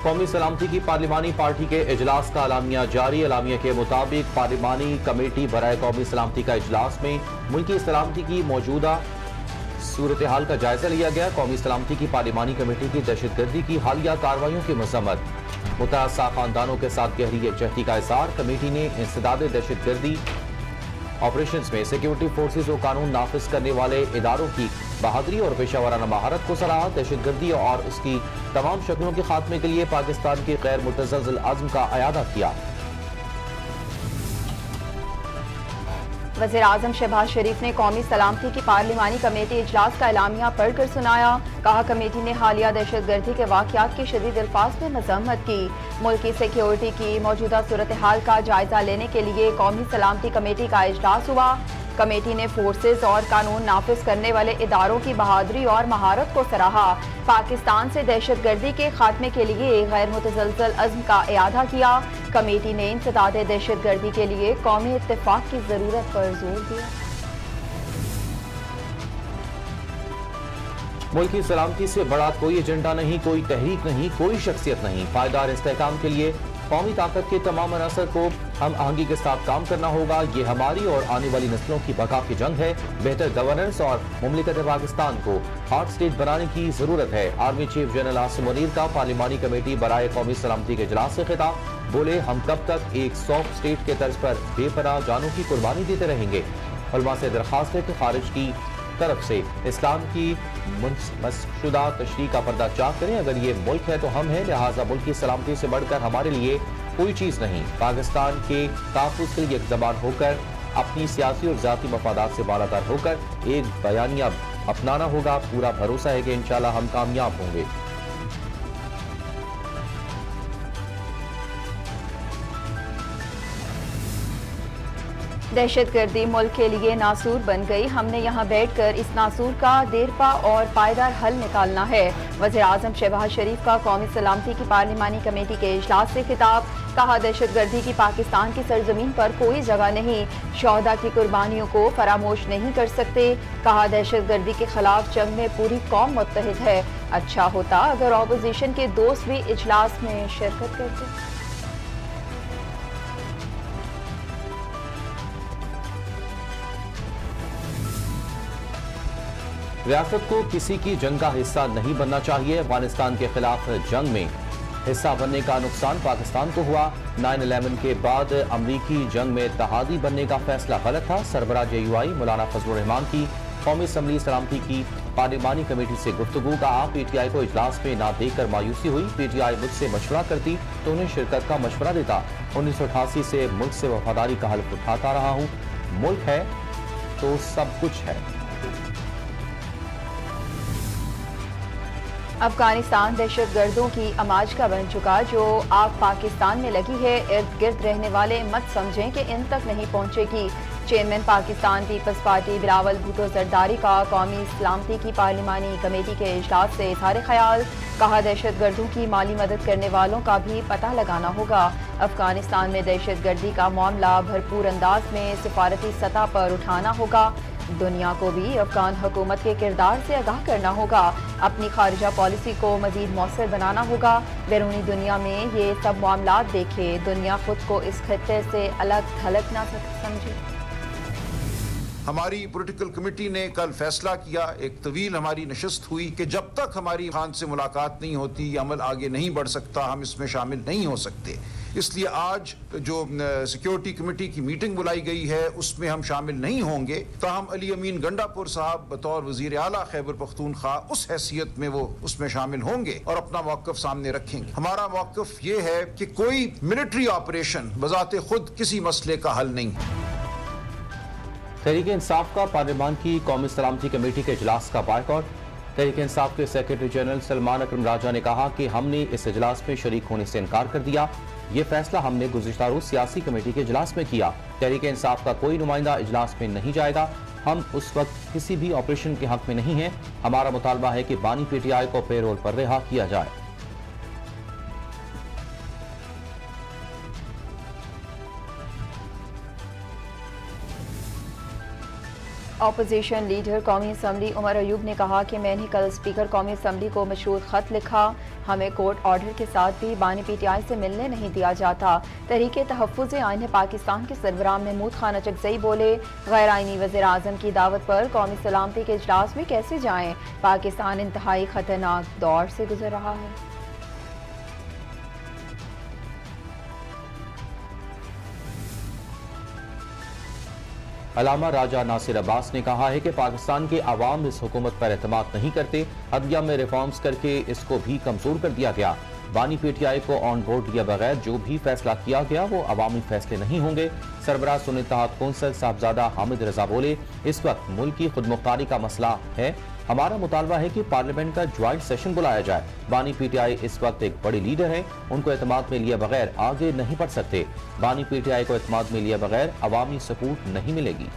قومی سلامتی کی پارلیمانی پارٹی کے اجلاس کا اعلامیہ جاری۔ اعلامیہ کے مطابق پارلیمانی کمیٹی برائے قومی سلامتی کا اجلاس میں ملکی سلامتی کی موجودہ صورتحال کا جائزہ لیا گیا۔ قومی سلامتی کی پارلیمانی کمیٹی کی دہشت گردی کی حالیہ کارروائیوں کی مذمت، متاثرہ خاندانوں کے ساتھ گہری یکجہتی کا اظہار۔ کمیٹی نے انسداد دہشت گردی آپریشنز میں سیکیورٹی فورسز و قانون نافذ کرنے والے اداروں کی بہادری اور پیشہ ورانہ مہارت کو سراہا۔ دہشت گردی اور اس کی تمام شکلوں کے خاتمے کے لیے پاکستان کے غیر متزلزل عزم کا اعادہ کیا۔ وزیر اعظم شہباز شریف نے قومی سلامتی کی پارلیمانی کمیٹی اجلاس کا اعلامیہ پڑھ کر سنایا۔ کہا کمیٹی نے حالیہ دہشت گردی کے واقعات کی شدید الفاظ میں مذمت کی۔ ملک کی سیکیورٹی کی موجودہ صورتحال کا جائزہ لینے کے لیے قومی سلامتی کمیٹی کا اجلاس ہوا۔ کمیٹی نے فورسز اور قانون نافذ کرنے والے اداروں کی بہادری اور مہارت کو سراہا۔ پاکستان سے دہشت گردی کے خاتمے کے لیے غیر متزلزل عزم کا اعادہ کیا۔ کمیٹی نے انسداد دہشت گردی کے لیے قومی اتفاق کی ضرورت پر زور دیا۔ ملک کی سلامتی سے بڑا کوئی ایجنڈا نہیں، کوئی تحریک نہیں، کوئی شخصیت نہیں۔ پائیدار استحکام کے لیے قومی طاقت کے تمام عناصر کو ہم آہنگی کے ساتھ کام کرنا ہوگا۔ یہ ہماری اور آنے والی نسلوں کی بقا کی جنگ ہے۔ بہتر گورننس اور مملکت پاکستان کو ہارٹ اسٹیٹ بنانے کی ضرورت ہے۔ Army chief general Asim Munir کا پارلیمانی کمیٹی برائے قومی سلامتی کے اجلاس سے خطاب۔ بولے ہم کب تک ایک سافٹ اسٹیٹ کے طرز پر بے پناہ جانوں کی قربانی دیتے رہیں گے۔ علماء سے درخواست ہے کہ خارج کی طرف سے اسلام کی مسشدہ تشریح کا پردہ چاک کریں۔ اگر یہ ملک ہے تو ہم ہیں، لہٰذا ملک کی سلامتی سے بڑھ کر ہمارے لیے کوئی چیز نہیں۔ پاکستان کے تحفظ کے لیے ایک زبان ہو کر، اپنی سیاسی اور ذاتی مفادات سے بالاتر ہو کر ایک بیانیہ اپنانا ہوگا۔ پورا بھروسہ ہے کہ انشاءاللہ ہم کامیاب ہوں گے۔ دہشت گردی ملک کے لیے ناسور بن گئی۔ ہم نے یہاں بیٹھ کر اس ناسور کا دیرپا اور پائیدار حل نکالنا ہے۔ وزیر اعظم شہباز شریف کا قومی سلامتی کی پارلیمانی کمیٹی کے اجلاس سے خطاب۔ کہا دہشت گردی کی پاکستان کی سرزمین پر کوئی جگہ نہیں، شہداء کی قربانیوں کو فراموش نہیں کر سکتے۔ کہا دہشت گردی کے خلاف جنگ میں پوری قوم متحد ہے۔ اچھا ہوتا اگر اپوزیشن کے دوست بھی اجلاس میں شرکت کرتے۔ ریاست کو کسی کی جنگ کا حصہ نہیں بننا چاہیے۔ افغانستان کے خلاف جنگ میں حصہ بننے کا نقصان پاکستان کو ہوا۔ 9/11 کے بعد امریکی جنگ میں اتحادی بننے کا فیصلہ غلط تھا۔ سربراہ JUI مولانا فضل الرحمان کی قومی اسمبلی سلامتی کی پارلیمانی کمیٹی سے گفتگو کا PTI کو اجلاس میں نہ دیکھ کر مایوسی ہوئی۔ PTI مجھ سے مشورہ کرتی تو انہیں شرکت کا مشورہ دیتا۔ 1988 سے ملک سے وفاداری کا حلف اٹھاتا رہا ہوں۔ ملک ہے تو سب کچھ ہے۔ افغانستان دہشت گردوں کی اماج کا بن چکا۔ جو آگ پاکستان میں لگی ہے، ارد گرد رہنے والے مت سمجھیں کہ ان تک نہیں پہنچے گی۔ چیئرمین پاکستان پیپلز پارٹی بلاول بھٹو زرداری کا قومی سلامتی کی پارلیمانی کمیٹی کے اجلاس سے اظہار خیال۔ کہا دہشت گردوں کی مالی مدد کرنے والوں کا بھی پتہ لگانا ہوگا۔ افغانستان میں دہشت گردی کا معاملہ بھرپور انداز میں سفارتی سطح پر اٹھانا ہوگا۔ دنیا کو بھی افغان حکومت کے کردار سے آگاہ کرنا ہوگا۔ اپنی خارجہ پالیسی کو مزید مؤثر بنانا ہوگا۔ بیرونی دنیا میں یہ سب معاملات دیکھے، دنیا خود کو اس خطے سے الگ تھلگ نہ سمجھے۔ ہماری پولیٹیکل کمیٹی نے کل فیصلہ کیا، ایک طویل ہماری نشست ہوئی کہ جب تک ہماری خان سے ملاقات نہیں ہوتی یہ عمل آگے نہیں بڑھ سکتا، ہم اس میں شامل نہیں ہو سکتے۔ اس لیے آج جو سیکیورٹی کمیٹی کی میٹنگ بلائی گئی ہے اس میں ہم شامل نہیں ہوں گے، تاہم علی امین گنڈا پور صاحب بطور وزیر اعلیٰ خیبر پختونخوا اس حیثیت میں وہ اس میں شامل ہوں گے اور اپنا موقف سامنے رکھیں گے۔ ہمارا موقف یہ ہے کہ کوئی ملٹری آپریشن بذات خود کسی مسئلے کا حل نہیں ہے۔ تحریک انصاف کا پارلیمان کی قومی سلامتی کمیٹی کے اجلاس کا بائیکاٹ۔ تحریک انصاف کے سیکرٹری جنرل سلمان اکرم راجہ نے کہا کہ ہم نے اس اجلاس میں شریک ہونے سے انکار کر دیا۔ یہ فیصلہ ہم نے گزشتہ روز سیاسی کمیٹی کے اجلاس میں کیا۔ تحریک انصاف کا کوئی نمائندہ اجلاس میں نہیں جائے گا۔ ہم اس وقت کسی بھی آپریشن کے حق میں نہیں ہیں۔ ہمارا مطالبہ ہے کہ بانی PTI کو پے رول پر رہا کیا جائے۔ اپوزیشن لیڈر قومی اسمبلی عمر ایوب نے کہا کہ میں نے کل اسپیکر قومی اسمبلی کو مشروط خط لکھا، ہمیں کورٹ آرڈر کے ساتھ بھی بانی پی ٹی آئی سے ملنے نہیں دیا جاتا۔ تحریک تحفظ آئین پاکستان کے سربراہ محمود خان اچکزئی بولے، غیر آئینی وزیر اعظم کی دعوت پر قومی سلامتی کے اجلاس میں کیسے جائیں؟ پاکستان انتہائی خطرناک دور سے گزر رہا ہے۔ علامہ راجہ ناصر عباس نے کہا ہے کہ پاکستان کے عوام اس حکومت پر اعتماد نہیں کرتے، عدلیہ میں ریفارمز کر کے اس کو بھی کمزور کر دیا گیا۔ بانی پی ٹی آئی کو آن بورڈ لیا بغیر جو بھی فیصلہ کیا گیا وہ عوامی فیصلے نہیں ہوں گے۔ سربراہ سنی اتحاد کونسل صاحبزادہ حامد رضا بولے، اس وقت ملک کی خود مختاری کا مسئلہ ہے، ہمارا مطالبہ ہے کہ پارلیمنٹ کا جوائنٹ سیشن بلایا جائے۔ بانی پی ٹی آئی اس وقت ایک بڑی لیڈر ہے، ان کو اعتماد میں لیے بغیر آگے نہیں بڑھ سکتے۔ بانی پی ٹی آئی کو اعتماد میں لیے بغیر عوامی سپورٹ نہیں ملے گی۔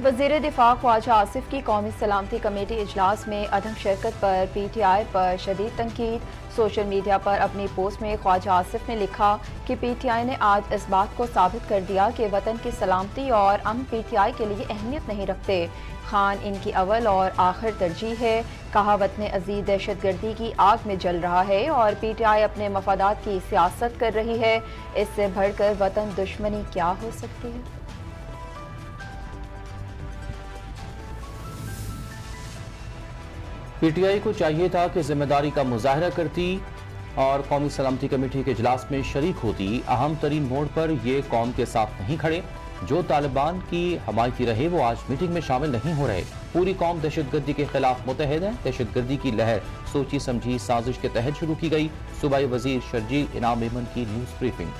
وزیر دفاع خواجہ آصف کی قومی سلامتی کمیٹی اجلاس میں عدم شرکت پر پی ٹی آئی پر شدید تنقید۔ سوشل میڈیا پر اپنی پوسٹ میں خواجہ آصف نے لکھا کہ پی ٹی آئی نے آج اس بات کو ثابت کر دیا کہ وطن کی سلامتی اور امن پی ٹی آئی کے لیے اہمیت نہیں رکھتے۔ خان ان کی اول اور آخر ترجیح ہے۔ کہا وطن عزیز دہشت گردی کی آگ میں جل رہا ہے اور پی ٹی آئی اپنے مفادات کی سیاست کر رہی ہے، اس سے بڑھ کر وطن دشمنی کیا ہو سکتی ہے؟ پی ٹی آئی کو چاہیے تھا کہ ذمہ داری کا مظاہرہ کرتی اور قومی سلامتی کمیٹی کے اجلاس میں شریک ہوتی۔ اہم ترین موڑ پر یہ قوم کے ساتھ نہیں کھڑے۔ جو طالبان کی حمایتی رہے وہ آج میٹنگ میں شامل نہیں ہو رہے۔ پوری قوم دہشت گردی کے خلاف متحد ہے۔ دہشت گردی کی لہر سوچی سمجھی سازش کے تحت شروع کی گئی۔ صوبائی وزیر شرجیل انعام ایمن کی news briefing.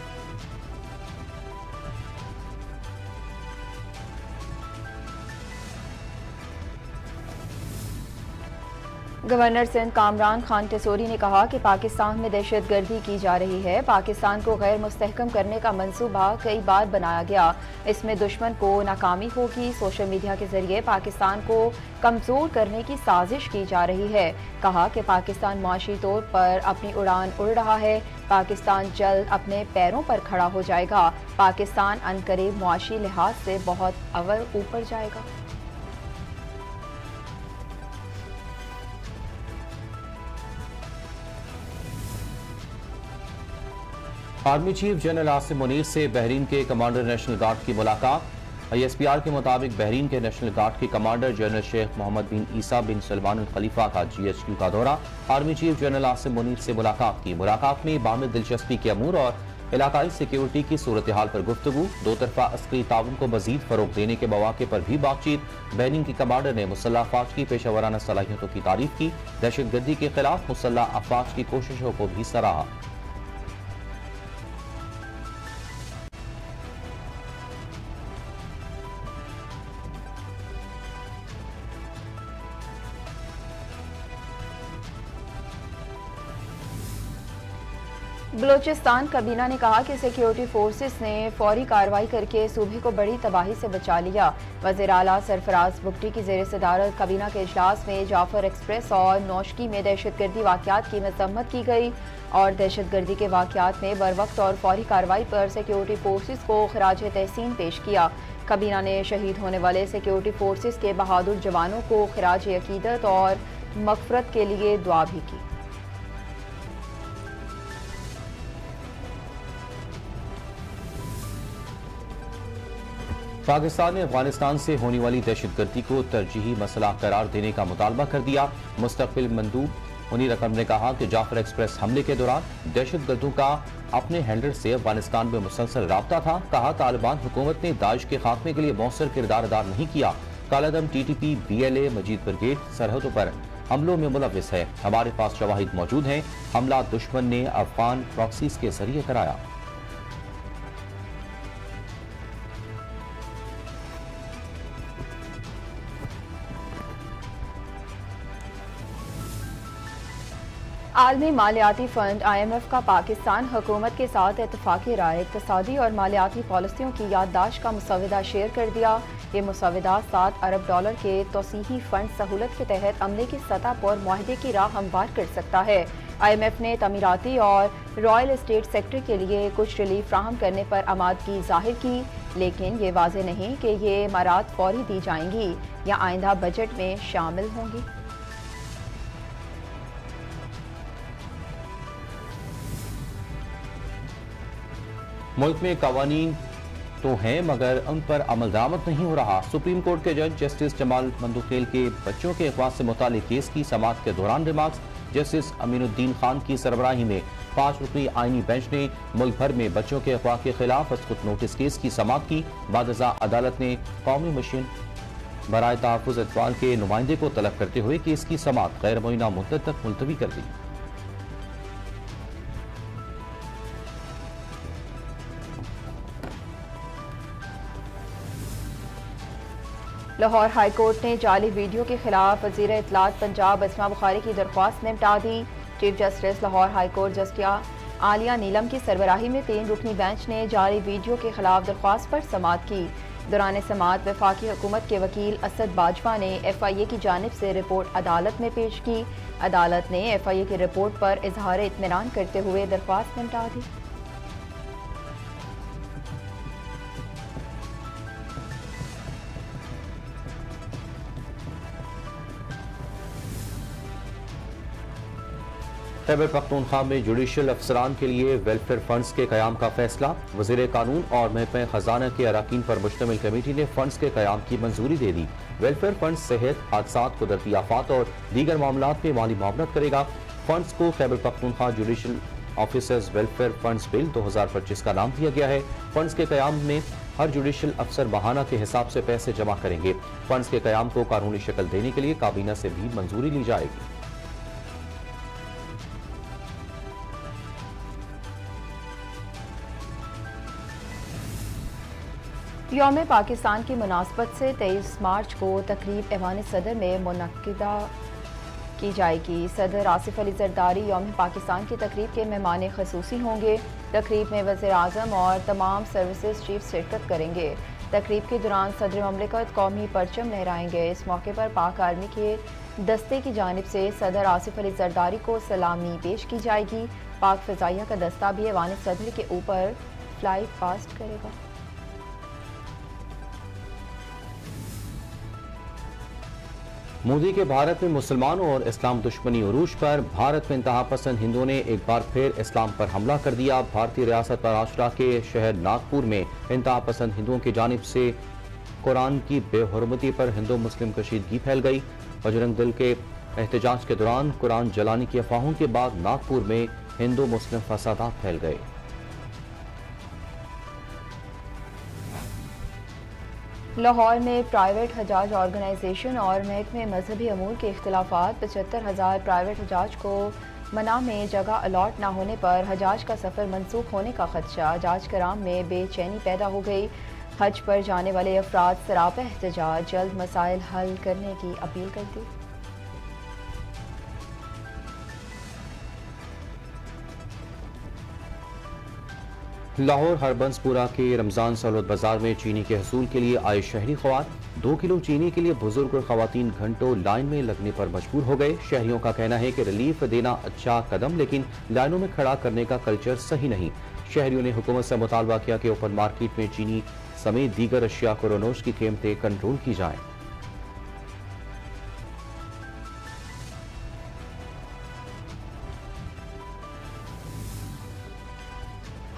Governor Sindh Kamran Khan Tessori نے کہا کہ پاکستان میں دہشت گردی کی جا رہی ہے۔ پاکستان کو غیر مستحکم کرنے کا منصوبہ کئی بار بنایا گیا، اس میں دشمن کو ناکامی ہوگی۔ سوشل میڈیا کے ذریعے پاکستان کو کمزور کرنے کی سازش کی جا رہی ہے۔ کہا کہ پاکستان معاشی طور پر اپنی اڑان اڑ رہا ہے۔ پاکستان جلد اپنے پیروں پر کھڑا ہو جائے گا۔ پاکستان عنقریب معاشی لحاظ سے بہت اوپر جائے گا۔ Army chief general Asim Munir سے بحرین کے کمانڈر نیشنل گارڈ کی ملاقات۔ آئی ایس پی آر کے مطابق بحرین کے نیشنل گارڈ کے کمانڈر جنرل شیخ محمد بن عیسیٰ بن سلمان الخلیفہ کا جی ایچ کیو کا دورہ۔ Army chief general Asim Munir سے ملاقات کی۔ ملاقات میں باہمی دلچسپی کے امور اور علاقائی سیکیورٹی کی صورتحال پر گفتگو۔ دو طرفہ عسکری تعاون کو مزید فروغ دینے کے مواقع پر بھی بات چیت۔ بحرین کے کمانڈر نے مسلح افواج کی پیشہ ورانہ صلاحیتوں کی تعریف کی۔ دہشت گردی کے خلاف مسلح افواج کی کوششوں کو بھی سراہا۔ بلوچستان کابینہ نے کہا کہ سیکیورٹی فورسز نے فوری کارروائی کر کے صوبے کو بڑی تباہی سے بچا لیا۔ وزیر اعلیٰ سرفراز بگٹی کی زیر صدارت کابینہ کے اجلاس میں جعفر ایکسپریس اور نوشکی میں دہشت گردی واقعات کی مذمت کی گئی اور دہشت گردی کے واقعات میں بروقت اور فوری کارروائی پر سیکیورٹی فورسز کو خراج تحسین پیش کیا۔ کابینہ نے شہید ہونے والے سیکیورٹی فورسز کے بہادر جوانوں کو خراج عقیدت اور مغفرت کے لیے دعا بھی کی۔ پاکستان نے افغانستان سے ہونے والی دہشت گردی کو ترجیحی مسئلہ قرار دینے کا مطالبہ کر دیا۔ مستقبل مندوب منیر اکرم نے کہا کہ جعفر ایکسپریس حملے کے دوران دہشت گردوں کا اپنے ہینڈلر سے افغانستان میں مسلسل رابطہ تھا۔ کہا طالبان حکومت نے داعش کے خاتمے کے لیے مؤثر کردار ادا نہیں کیا۔ کالعدم T T P B L A Majeed brigade سرحدوں پر حملوں میں ملوث ہے، ہمارے پاس شواہد موجود ہیں۔ حملہ دشمن نے افغان پراکسیز کے ذریعے کرایا۔ عالمی مالیاتی فنڈ آئی ایم ایف کا پاکستان حکومت کے ساتھ اتفاقی رائے اقتصادی اور مالیاتی پالیسیوں کی یادداشت کا مسودہ شیئر کر دیا۔ یہ مسودات $7 ارب کے توسیعی فنڈ سہولت کے تحت عملے کی سطح پر معاہدے کی راہ ہموار کر سکتا ہے۔ IMF نے تعمیراتی اور رائل اسٹیٹ سیکٹر کے لیے کچھ ریلیف فراہم کرنے پر آمادگی ظاہر کی، لیکن یہ واضح نہیں کہ یہ امارات فوری دی جائیں گی یا آئندہ بجٹ میں شامل ہوں گی۔ ملک میں قوانین تو ہیں مگر ان پر عمل درآمد نہیں ہو رہا۔ سپریم کورٹ کے جج جسٹس جمال مندوخیل کے بچوں کے اغوا سے متعلق کیس کی سماعت کے دوران ریمارکس۔ جسٹس امین الدین خان کی سربراہی میں 5 رکنی آئینی بینچ نے ملک بھر میں بچوں کے اغوا کے خلاف اسقط نوٹس کیس کی سماعت کی۔ بعد ازاں عدالت نے قومی مشن برائے تحفظ اطفال کے نمائندے کو طلب کرتے ہوئے کیس کی سماعت غیر معینہ مدت تک ملتوی کر دی۔ لاہور ہائی کورٹ نے جعلی ویڈیو کے خلاف وزیر اطلاعات پنجاب اسما بخاری کی درخواست نمٹا دی۔ Chief justice Lahore high court justice Aalia Neelam کی سربراہی میں 3 رکنی بینچ نے جعلی ویڈیو کے خلاف درخواست پر سماعت کی۔ دوران سماعت وفاقی حکومت کے وکیل اسد باجوہ نے FIA کی جانب سے رپورٹ عدالت میں پیش کی۔ عدالت نے FIA کی رپورٹ پر اظہار اطمینان کرتے ہوئے درخواست نمٹا دی۔ خیبر پختونخوا میں جوڈیشل افسران کے لیے ویلفیئر فنڈز کے قیام کا فیصلہ۔ وزیر قانون اور محکمہ خزانہ کے اراکین پر مشتمل کمیٹی نے فنڈز کے قیام کی منظوری دے دی۔ ویلفیئر فنڈز صحت، حادثات، قدرتی آفات اور دیگر معاملات میں مالی معاونت کرے گا۔ فنڈز کو Khyber Pakhtunkhwa judicial officers welfare funds bill 2025 کا نام دیا گیا ہے۔ فنڈز کے قیام میں ہر جوڈیشل افسر ماہانہ کے حساب سے پیسے جمع کریں گے۔ فنڈز کے قیام کو قانونی شکل دینے کے لیے کابینہ سے بھی منظوری لی جائے گی۔ یوم پاکستان کی مناسبت سے 23 مارچ کو تقریب ایوان صدر میں منعقدہ کی جائے گی۔ صدر آصف علی زرداری یوم پاکستان کی تقریب کے مہمان خصوصی ہوں گے۔ تقریب میں وزیر اعظم اور تمام سروسز چیف شرکت کریں گے۔ تقریب کے دوران صدر مملکت قومی پرچم لہرائیں گے۔ اس موقع پر پاک آرمی کے دستے کی جانب سے صدر آصف علی زرداری کو سلامی پیش کی جائے گی۔ پاک فضائیہ کا دستہ بھی ایوان صدر کے اوپر فلائی پاسٹ کرے گا۔ مودی کے بھارت میں مسلمانوں اور اسلام دشمنی عروج پر بھارت میں انتہا پسند ہندوؤں نے ایک بار پھر اسلام پر حملہ کر دیا۔ بھارتی ریاست مہاراشٹرا کے شہر ناگپور میں انتہا پسند ہندوؤں کی جانب سے قرآن کی بے حرمتی پر ہندو مسلم کشیدگی پھیل گئی۔ بجرنگ دل کے احتجاج کے دوران قرآن جلانے کی افواہوں کے بعد ناگپور میں ہندو مسلم فسادات پھیل گئے۔ لاہور میں پرائیویٹ حجاج آرگنائزیشن اور محکمہ مذہبی امور کے اختلافات۔ 75,000 پرائیویٹ حجاج کو منع میں جگہ الاٹ نہ ہونے پر حجاج کا سفر منسوخ ہونے کا خدشہ۔ حجاج کرام میں بے چینی پیدا ہو گئی۔ حج پر جانے والے افراد سراپا احتجاج، جلد مسائل حل کرنے کی اپیل کر دی۔ لاہور ہربنس پورہ کے رمضان سہولت بازار میں چینی کے حصول کے لیے آئے شہری خوات 2 کلو چینی کے لیے بزرگ اور خواتین گھنٹوں لائن میں لگنے پر مجبور ہو گئے۔ شہریوں کا کہنا ہے کہ ریلیف دینا اچھا قدم، لیکن لائنوں میں کھڑا کرنے کا کلچر صحیح نہیں۔ شہریوں نے حکومت سے مطالبہ کیا کہ اوپن مارکیٹ میں چینی سمیت دیگر اشیاء کورونوش کی قیمتیں کنٹرول کی جائیں۔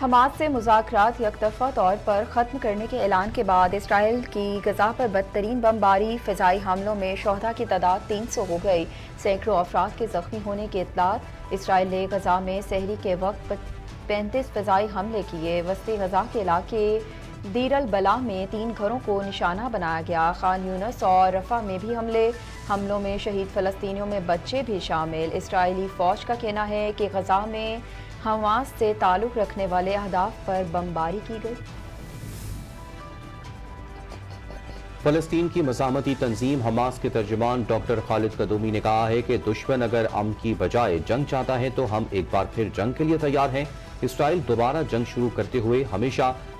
حماس سے مذاکرات یک طرفہ طور پر ختم کرنے کے اعلان کے بعد اسرائیل کی غزہ پر بدترین بمباری۔ فضائی حملوں میں شہداء کی تعداد 300 ہو گئی، سینکڑوں افراد کے زخمی ہونے کی اطلاعات۔ اسرائیل نے غزہ میں سحری کے وقت 35 فضائی حملے کیے۔ وسطی غزہ کے علاقے دیر البلح میں 3 گھروں کو نشانہ بنایا گیا۔ خان یونس اور رفح میں بھی حملوں میں شہید فلسطینیوں میں بچے بھی شامل۔ اسرائیلی فوج کا کہنا ہے کہ غزہ میں حماس سے تعلق رکھنے والے اہداف پر بمباری کی گئی۔ فلسطین کی مزاحمتی تنظیم حماس کے ترجمان ڈاکٹر خالد قدومی نے کہا ہے کہ دشمن اگر امن کی بجائے جنگ چاہتا ہے تو ہم ایک بار پھر جنگ کے لیے تیار ہیں۔ اسرائیل دوبارہ جنگ شروع کرتے ہوئے ہمیشہ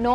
9